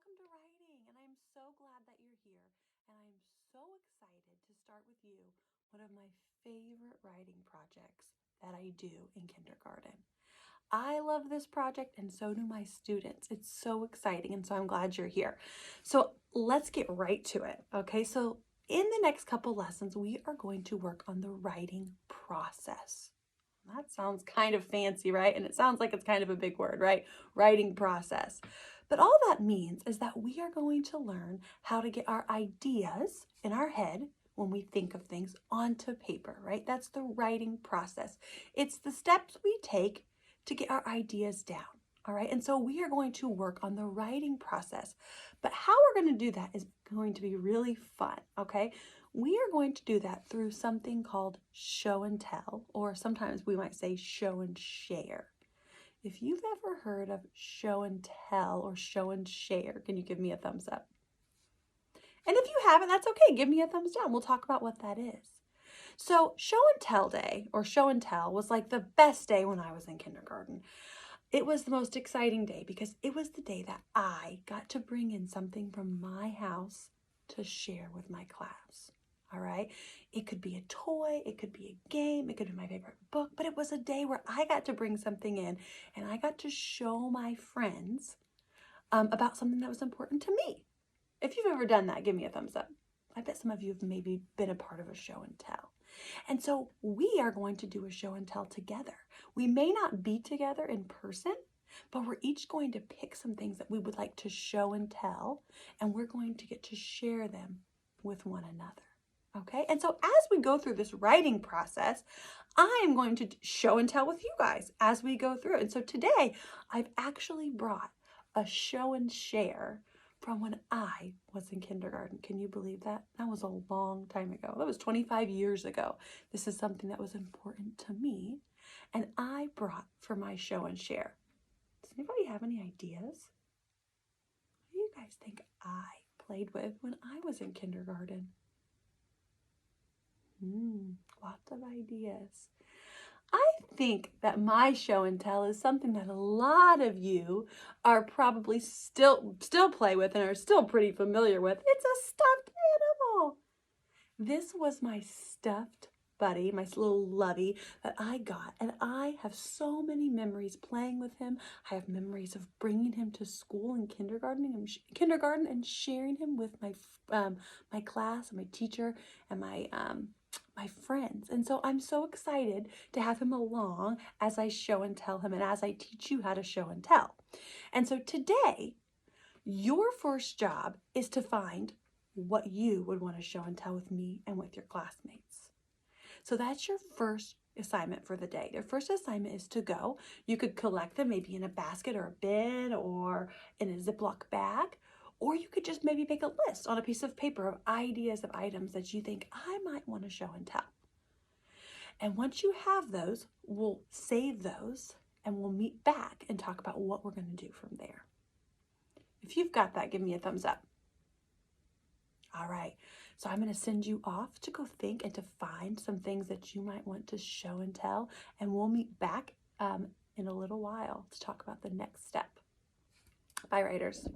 welcome to writing. And I'm so glad that you're here. And I'm so excited to start with you one of my favorite writing projects that I do in kindergarten. I love this project and so do my students. It's so exciting and so I'm glad you're here. So let's get right to it, okay? So in the next couple lessons, we are going to work on the writing process. That sounds kind of fancy, right? And it sounds like it's kind of a big word, right? Writing process. But all that means is that we are going to learn how to get our ideas in our head when we think of things onto paper, right? That's the writing process. It's the steps we take to get our ideas down, all right? And so we are going to work on the writing process. But how we're going to do that is going to be really fun, okay? We are going to do that through something called show and tell, or sometimes we might say show and share. If you've ever heard of show and tell or show and share, can you give me a thumbs up? And if you haven't, that's okay. Give me a thumbs down. We'll talk about what that is. So show and tell day, or show and tell, was like the best day when I was in kindergarten. It was the most exciting day because it was the day that I got to bring in something from my house to share with my class. All right. It could be a toy, it could be a game, it could be my favorite book, but it was a day where I got to bring something in and I got to show my friends about something that was important to me. If you've ever done that, give me a thumbs up. I bet some of you have maybe been a part of a show and tell. And so we are going to do a show and tell together. We may not be together in person, but we're each going to pick some things that we would like to show and tell, and we're going to get to share them with one another. Okay, and so as we go through this writing process, I am going to show and tell with you guys as we go through. And so today I've actually brought a show and share from when I was in kindergarten. Can you believe that? That was a long time ago. That was 25 years ago. This is something that was important to me, and I brought for my show and share. Does anybody have any ideas? What do you guys think I played with when I was in kindergarten? Lots of ideas. I think that my show and tell is something that a lot of you are probably still play with and are still pretty familiar with. It's a stuffed animal. This was my stuffed buddy, my little lovey that I got, and I have so many memories playing with him. I have memories of bringing him to school in kindergarten and sharing him with my class and my teacher and my friends. And so I'm so excited to have him along as I show and tell him and as I teach you how to show and tell. And so today, your first job is to find what you would want to show and tell with me and with your classmates. So that's your first assignment for the day. Your first assignment is to go. You could collect them maybe in a basket or a bin or in a Ziploc bag, or you could just maybe make a list on a piece of paper of ideas of items that you think I might want to show and tell. And once you have those, we'll save those and we'll meet back and talk about what we're going to do from there. If you've got that, give me a thumbs up. All right, so I'm going to send you off to go think and to find some things that you might want to show and tell, and we'll meet back in a little while to talk about the next step. Bye, writers.